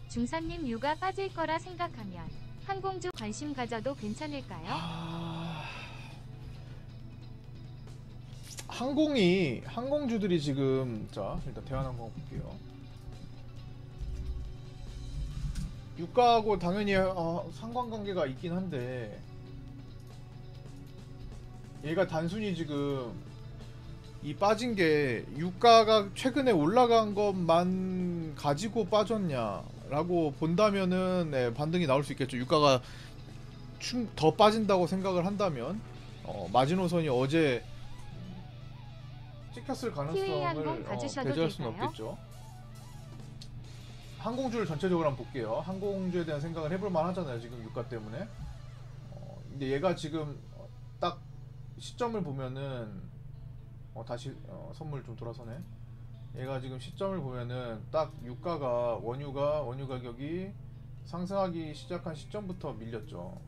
중산님 유가 빠질 거라 생각하면 항공주 관심 가져도 괜찮을까요? 항공주들이 지금, 자 일단 대한항공 볼게요. 유가하고 당연히 상관관계가 있긴 한데, 얘가 단순히 지금 이 빠진 게 유가가 최근에 올라간 것만 가지고 빠졌냐라고 본다면은 네, 반등이 나올 수 있겠죠. 유가가 더 빠진다고 생각을 한다면 마지노선이 어제 찍혔을 가능성을 배제할 수는 없겠죠. 항공주를 전체적으로 한번 볼게요. 항공주에 대한 생각을 해볼 만하잖아요, 지금 유가 때문에. 근데 얘가 지금 딱 시점을 보면은 다시 선물 좀 돌아서네. 얘가 지금 시점을 보면은 딱 유가가 원유 가격이 상승하기 시작한 시점부터 밀렸죠.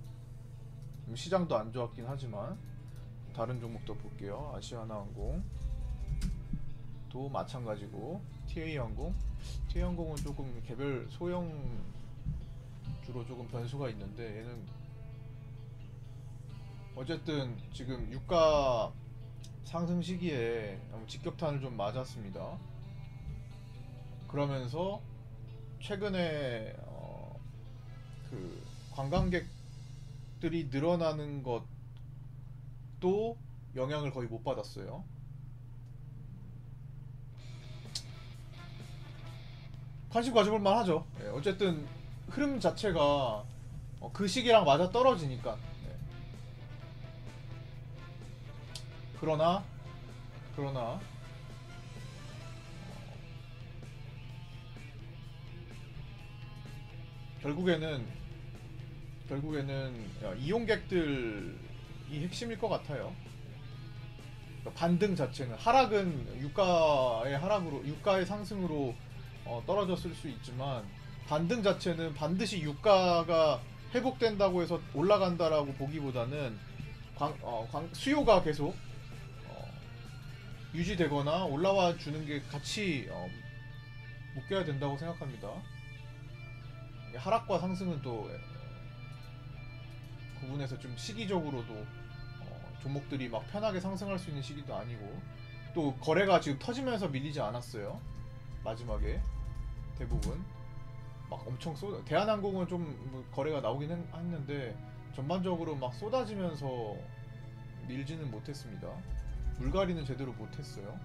시장도 안 좋았긴 하지만 다른 종목도 볼게요. 아시아나항공 도 마찬가지고, TA항공은 조금 개별 소형 주로 조금 변수가 있는데, 얘는 어쨌든 지금 유가 상승 시기에 직격탄을 좀 맞았습니다. 그러면서 최근에 그 관광객들이 늘어나는 것도 영향을 거의 못 받았어요. 관심 가져볼 만하죠. 네, 어쨌든 흐름 자체가 그 시기랑 맞아 떨어지니까. 네. 그러나 결국에는 이용객들이 핵심일 것 같아요. 반등 자체는, 하락은 유가의 상승으로 떨어졌을 수 있지만, 반등 자체는 반드시 유가가 회복된다고 해서 올라간다라고 보기보다는 수요가 계속 유지되거나 올라와 주는 게 같이 묶여야 된다고 생각합니다. 하락과 상승은 또 구분해서 좀 시기적으로도 종목들이 막 편하게 상승할 수 있는 시기도 아니고, 또 거래가 지금 터지면서 밀리지 않았어요. 마지막에 대부분 막 엄청 대한항공은 좀 거래가 나오긴 했는데 전반적으로 막 쏟아지면서 밀지는 못했습니다. 물갈이는 제대로 못했어요.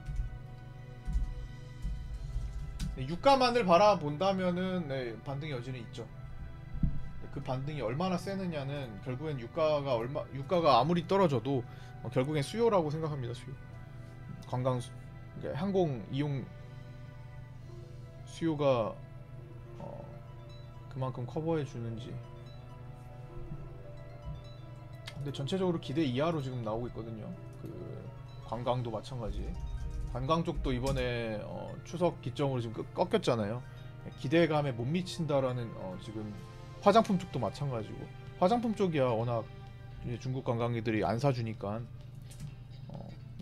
유가만을 바라본다면은 네, 반등의 여지는 있죠. 그 반등이 얼마나 세느냐는 결국엔 유가가 아무리 떨어져도 결국엔 수요라고 생각합니다. 수요. 항공 이용 수요가 그만큼 커버해 주는지. 근데 전체적으로 기대 이하로 지금 나오고 있거든요. 그 관광도 마찬가지. 관광 쪽도 이번에 추석 기점으로 지금 꺾였잖아요. 기대감에 못 미친다라는 지금 화장품 쪽도 마찬가지고, 화장품 쪽이야 워낙 중국 관광객들이 안 사주니까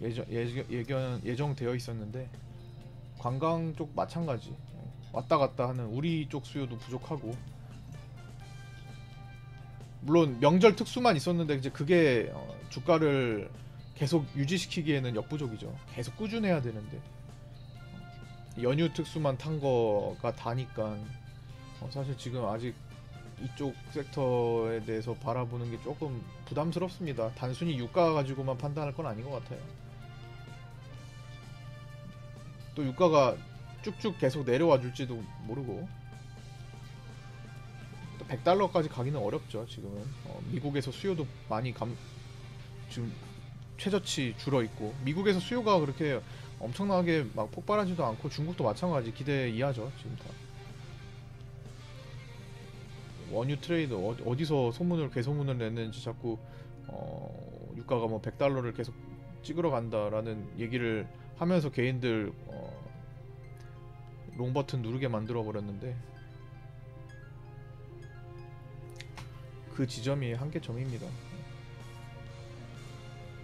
예정되어 있었는데, 관광 쪽 마찬가지. 왔다 갔다 하는 우리 쪽 수요도 부족하고, 물론 명절 특수만 있었는데 이제 그게 주가를 계속 유지시키기에는 역부족이죠. 계속 꾸준해야 되는데 연휴 특수만 탄 거가 다니까 사실 지금 아직 이쪽 섹터에 대해서 바라보는 게 조금 부담스럽습니다. 단순히 유가 가지고만 판단할 건 아닌 것 같아요. 또 유가가 쭉쭉 계속 내려와 줄지도 모르고, 또 100달러까지 가기는 어렵죠. 지금은 미국에서 수요도 많이 지금 최저치 줄어있고, 미국에서 수요가 그렇게 엄청나게 막 폭발하지도 않고, 중국도 마찬가지 기대 이하죠. 지금 다 원유 트레이드 어디서 개소문을 냈는지 자꾸 유가가 뭐 100달러를 계속 찍으러 간다라는 얘기를 하면서 개인들 롱 버튼 누르게 만들어 버렸는데, 그 지점이 한계점입니다.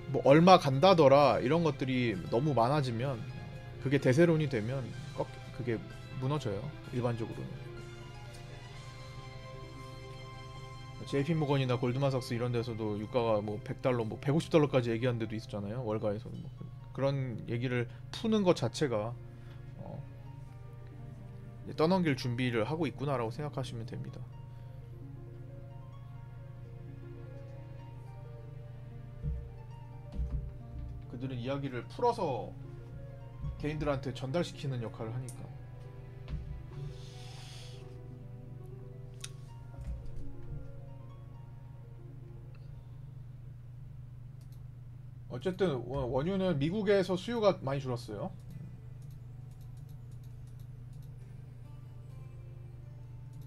뭐 얼마 간다더라 이런 것들이 너무 많아지면, 그게 대세론이 되면 그게 무너져요. 일반적으로는. JP 모건이나 골드만삭스 이런 데서도 유가가 뭐 100달러, 뭐 150달러까지 얘기한 데도 있었잖아요. 월가에서 뭐 그런 얘기를 푸는 것 자체가 이제 떠넘길 준비를 하고 있구나라고 생각하시면 됩니다. 그들은 이야기를 풀어서 개인들한테 전달시키는 역할을 하니까. 어쨌든 원유는 미국에서 수요가 많이 줄었어요.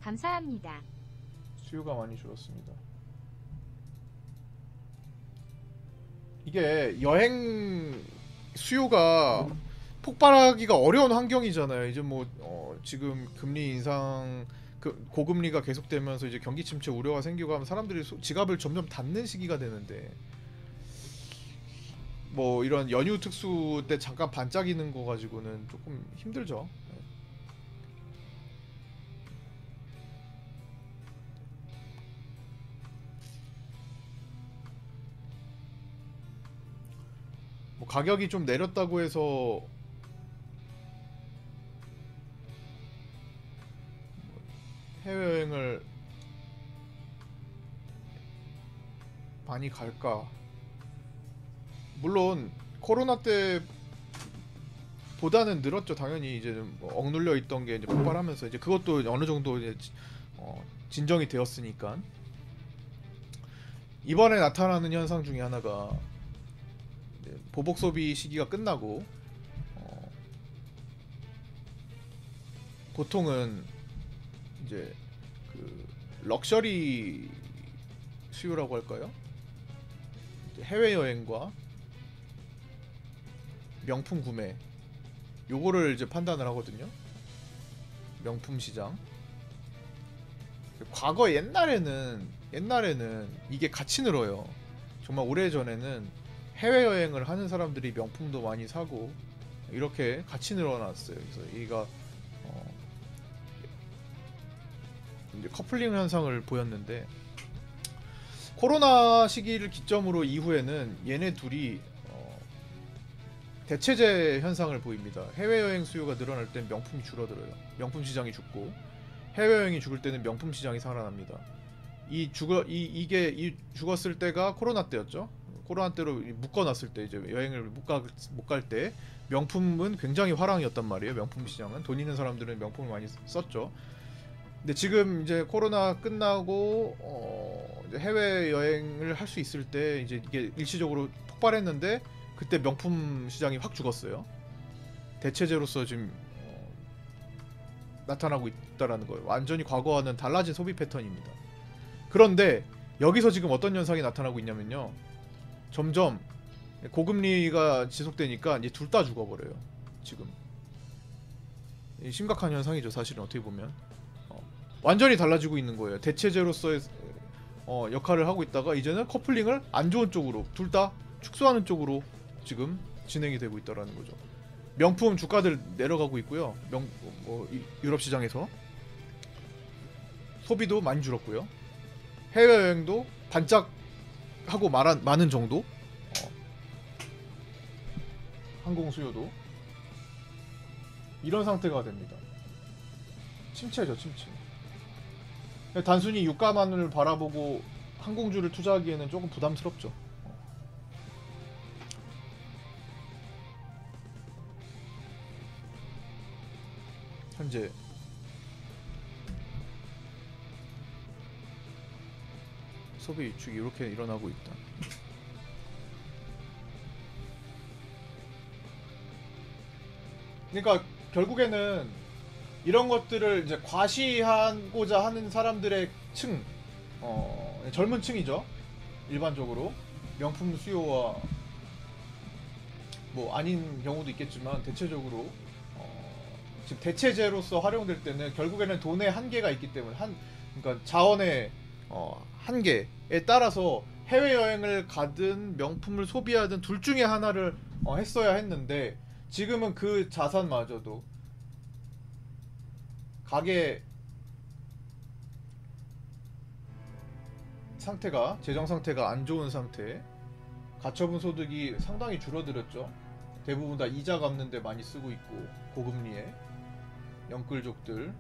감사합니다. 수요가 많이 줄었습니다. 이게 여행 수요가 폭발하기가 어려운 환경이잖아요. 이제 뭐 지금 금리 인상, 고금리가 계속되면서 이제 경기 침체 우려가 생기고 하면 사람들이 지갑을 점점 닫는 시기가 되는데, 뭐 이런 연휴 특수 때 잠깐 반짝이는 거 가지고는 조금 힘들죠. 뭐 가격이 좀 내렸다고 해서 해외여행을 많이 갈까? 물론 코로나 때 보다는 늘었죠. 당연히 이제 뭐 억눌려 있던 게 이제 폭발하면서 이제 그것도 어느 정도 이제 진정이 되었으니까. 이번에 나타나는 현상 중에 하나가 보복 소비 시기가 끝나고 보통은 이제 그 럭셔리 수요라고 할까요? 해외 여행과 명품 구매, 요거를 이제 판단을 하거든요. 명품 시장. 과거 옛날에는 이게 같이 늘어요. 정말 오래전에는 해외여행을 하는 사람들이 명품도 많이 사고 이렇게 같이 늘어났어요. 그래서 얘가 이제 커플링 현상을 보였는데, 코로나 시기를 기점으로 이후에는 얘네 둘이 대체제 현상을 보입니다. 해외여행 수요가 늘어날 땐 명품이 줄어들어요. 명품 시장이 죽고, 해외여행이 죽을 때는 명품 시장이 살아납니다. 이게 죽었을 때가 코로나 때였죠. 코로나 때로 묶어놨을 때, 이제 여행을 못 갈 때 명품은 굉장히 화랑이었단 말이에요. 명품 시장은 돈 있는 사람들은 명품을 많이 썼죠. 근데 지금 이제 코로나 끝나고 이제 해외 여행을 할 수 있을 때 이제 이게 일시적으로 폭발했는데, 그때 명품 시장이 확 죽었어요. 대체제로서 지금 나타나고 있다라는 거예요. 완전히 과거와는 달라진 소비 패턴입니다. 그런데 여기서 지금 어떤 현상이 나타나고 있냐면요, 점점 고금리가 지속되니까 이제 둘 다 죽어버려요. 지금 심각한 현상이죠. 사실은 어떻게 보면 완전히 달라지고 있는 거예요. 대체제로서의 역할을 하고 있다가 이제는 커플링을 안 좋은 쪽으로, 둘 다 축소하는 쪽으로 지금 진행이 되고 있다라는 거죠. 명품 주가들 내려가고 있고요. 유럽 시장에서 소비도 많이 줄었고요. 해외여행도 반짝하고 많은 정도. 항공 수요도 이런 상태가 됩니다. 침체죠, 침체. 단순히 유가만을 바라보고 항공주를 투자하기에는 조금 부담스럽죠. 현재 소비 위축이 이렇게 일어나고 있다. 그러니까 결국에는 이런 것들을 이제 과시하고자 하는 사람들의 층, 젊은 층이죠. 일반적으로 명품 수요와 뭐 아닌 경우도 있겠지만 대체적으로 지금 대체제로서 활용될 때는 결국에는 돈의 한계가 있기 때문에 그러니까 자원의 한계에 따라서 해외여행을 가든 명품을 소비하든 둘 중에 하나를 했어야 했는데, 지금은 그 자산마저도 가계 상태가 재정 상태가 안 좋은 상태. 가처분 소득이 상당히 줄어들었죠. 대부분 다 이자 갚는 데 많이 쓰고 있고 고금리에 영끌족들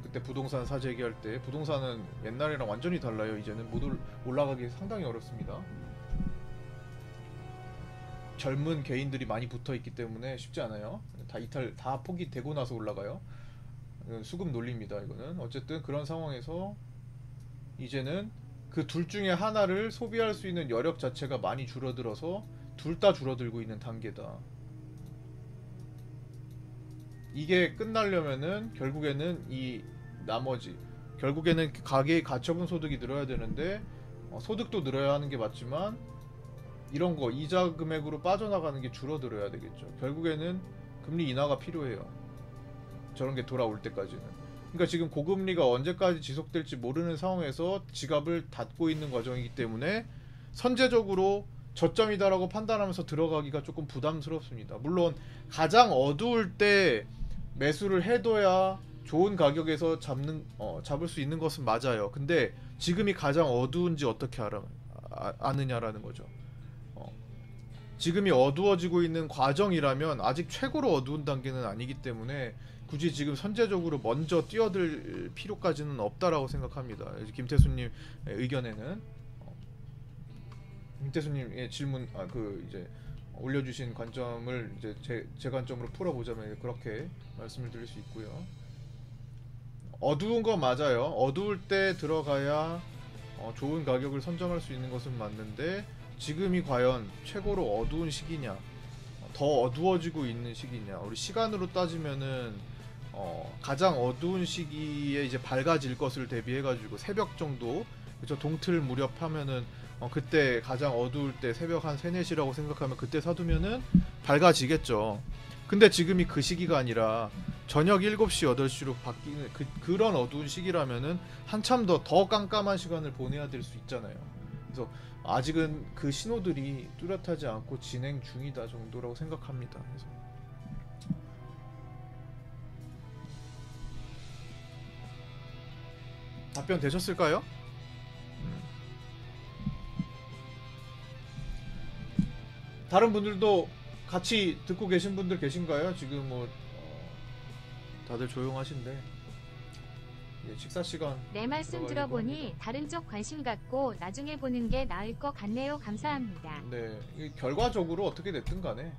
그때 부동산 사재 얘기할 때 부동산은 옛날이랑 완전히 달라요. 이제는 못 올라가기 상당히 어렵습니다. 젊은 개인들이 많이 붙어있기 때문에 쉽지 않아요. 다 포기되고 나서 올라가요. 수급 논리입니다. 이거는 어쨌든 그런 상황에서 이제는 그 둘 중에 하나를 소비할 수 있는 여력 자체가 많이 줄어들어서 둘 다 줄어들고 있는 단계다. 이게 끝나려면은 결국에는 이 나머지 결국에는 가계의 가처분 소득이 늘어야 되는데 소득도 늘어야 하는 게 맞지만 이런 거 이자 금액으로 빠져나가는 게 줄어들어야 되겠죠. 결국에는 금리 인하가 필요해요. 저런 게 돌아올 때까지는. 그러니까 지금 고금리가 언제까지 지속될지 모르는 상황에서 지갑을 닫고 있는 과정이기 때문에 선제적으로 저점이다라고 판단하면서 들어가기가 조금 부담스럽습니다. 물론 가장 어두울 때 매수를 해둬야 좋은 가격에서 잡을 수 있는 것은 맞아요. 근데 지금이 가장 어두운지 어떻게 아느냐라는 거죠. 지금이 어두워지고 있는 과정이라면 아직 최고로 어두운 단계는 아니기 때문에 굳이 지금 선제적으로 먼저 뛰어들 필요까지는 없다라고 생각합니다. 김태수님 의견에는 김태수님의 질문 이제 올려주신 관점을 이제 제 관점으로 풀어보자면 그렇게 말씀을 드릴 수 있고요. 어두운 건 맞아요. 어두울 때 들어가야 좋은 가격을 선점할 수 있는 것은 맞는데 지금이 과연 최고로 어두운 시기냐, 더 어두워지고 있는 시기냐. 우리 시간으로 따지면은 가장 어두운 시기에 이제 밝아질 것을 대비해가지고 새벽 정도, 그쵸, 동틀 무렵 하면은 그때 가장 어두울 때 새벽 한 3, 4시라고 생각하면 그때 사두면은 밝아지겠죠. 근데 지금이 그 시기가 아니라 저녁 7시, 8시로 바뀌는 그런 어두운 시기라면은 한참 더 깜깜한 시간을 보내야 될 수 있잖아요. 그래서 아직은 그 신호들이 뚜렷하지 않고 진행 중이다 정도라고 생각합니다. 그래서 답변 되셨을까요? 다른 분들도 같이 듣고 계신 분들 계신가요? 지금 다들 조용하신데 식사 시간. 내 말씀 들어보니 합니다. 다른 쪽 관심 갖고 나중에 보는 게 나을 것 같네요. 감사합니다. 네, 결과적으로 어떻게 됐든 간에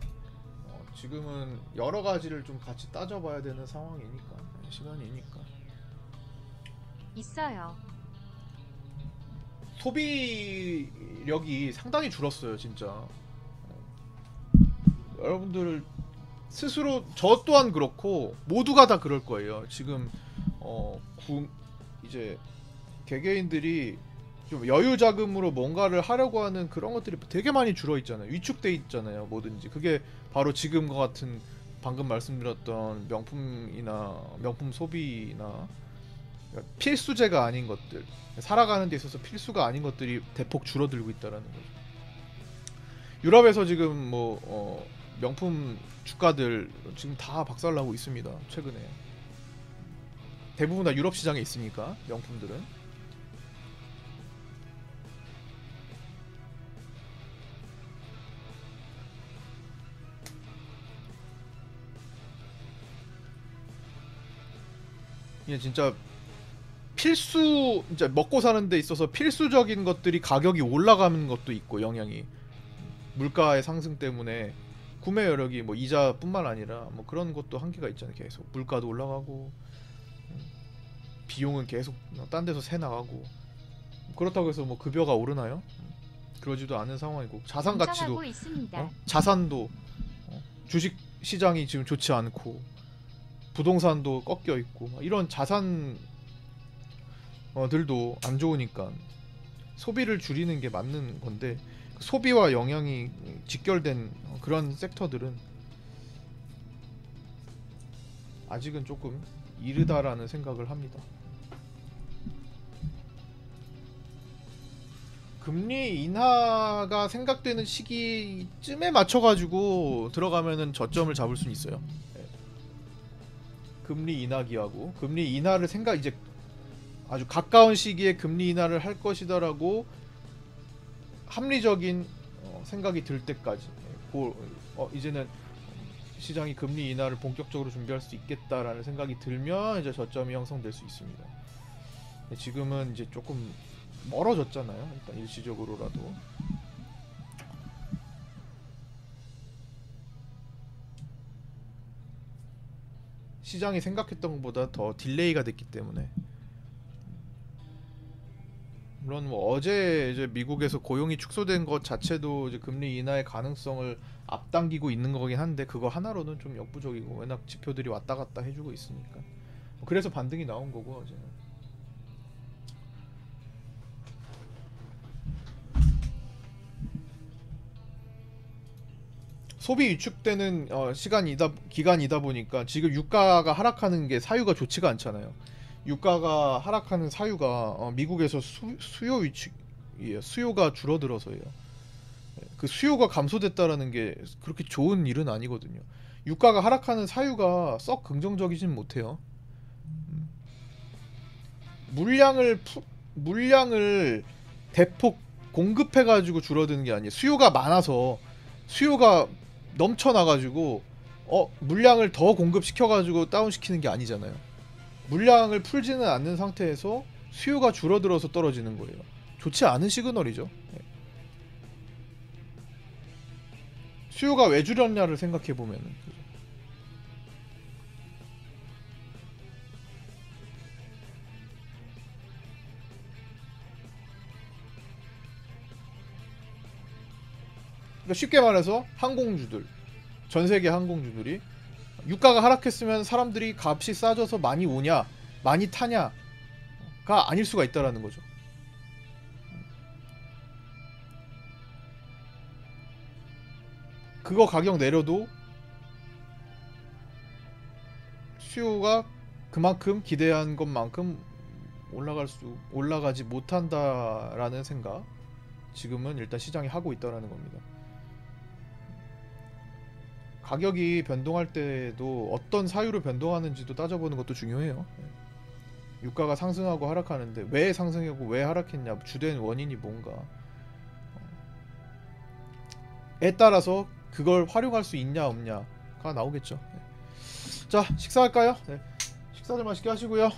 지금은 여러 가지를 좀 같이 따져봐야 되는 상황이니까, 시간이니까. 있어요. 소비력이 상당히 줄었어요, 진짜. 여러분들 스스로, 저 또한 그렇고 모두가 다 그럴 거예요. 지금 이제 개개인들이 좀 여유 자금으로 뭔가를 하려고 하는 그런 것들이 되게 많이 줄어 있잖아요. 위축돼 있잖아요, 뭐든지. 그게 바로 지금과 같은 방금 말씀드렸던 명품 소비나 필수제가 아닌 것들, 살아가는 데 있어서 필수가 아닌 것들이 대폭 줄어들고 있다라는 거죠. 유럽에서 지금 명품 주가들 지금 다 박살나고 있습니다. 최근에 대부분 다 유럽 시장에 있으니까 명품들은. 이게 진짜 진짜 먹고 사는 데 있어서 필수적인 것들이 가격이 올라가는 것도 있고, 영향이 물가의 상승 때문에 구매 여력이 이자뿐만 아니라 그런 것도 한계가 있잖아요. 계속 물가도 올라가고 비용은 계속 딴 데서 새 나가고, 그렇다고 해서 급여가 오르나요? 그러지도 않은 상황이고, 자산 가치도 자산도 주식 시장이 지금 좋지 않고 부동산도 꺾여 있고, 이런 자산들도 안 좋으니까 소비를 줄이는 게 맞는 건데, 소비와 영향이 직결된 그런 섹터들은 아직은 조금 이르다라는 생각을 합니다. 금리 인하가 생각되는 시기쯤에 맞춰가지고 들어가면은 저점을 잡을 수는 있어요. 금리 인하기하고 금리 인하를 이제 아주 가까운 시기에 금리 인하를 할 것이다라고 합리적인 생각이 들 때까지 이제는 시장이 금리 인하를 본격적으로 준비할 수 있겠다라는 생각이 들면 이제 저점이 형성될 수 있습니다. 지금은 이제 조금 멀어졌잖아요. 일단 일시적으로라도. 시장이 생각했던 것보다 더 딜레이가 됐기 때문에. 물론 뭐 어제 이제 미국에서 고용이 축소된 것 자체도 이제 금리 인하의 가능성을 앞당기고 있는 거긴 한데 그거 하나로는 좀 역부족이고 워낙 지표들이 왔다 갔다 해주고 있으니까. 그래서 반등이 나온 거고 어제는. 소비 위축되는 기간이다 보니까 지금 유가가 하락하는 게 사유가 좋지가 않잖아요. 유가가 하락하는 사유가 미국에서 수요 위축이에요. 수요가 줄어들어서예요. 그 수요가 감소됐다라는 게 그렇게 좋은 일은 아니거든요. 유가가 하락하는 사유가 썩 긍정적이진 못해요. 물량을 대폭 공급해가지고 줄어드는 게 아니에요. 수요가 많아서 수요가 넘쳐나가지고 물량을 더 공급시켜가지고 다운시키는 게 아니잖아요. 물량을 풀지는 않는 상태에서 수요가 줄어들어서 떨어지는 거예요. 좋지 않은 시그널이죠. 수요가 왜 줄었냐를 생각해보면은. 그러니까 쉽게 말해서 항공주들, 전세계 항공주들이 유가가 하락했으면 사람들이 값이 싸져서 많이 오냐 많이 타냐가 아닐 수가 있다라는 거죠. 그거 가격 내려도 수요가 그만큼 기대한 것만큼 올라가지 못한다라는 생각 지금은 일단 시장이 하고 있다라는 겁니다. 가격이 변동할 때도 어떤 사유로 변동하는지도 따져보는 것도 중요해요. 유가가 상승하고 하락하는데 왜 상승하고 왜 하락했냐, 주된 원인이 뭔가 에 따라서 그걸 활용할 수 있냐 없냐가 나오겠죠. 자, 식사할까요? 네. 식사들 맛있게 하시고요.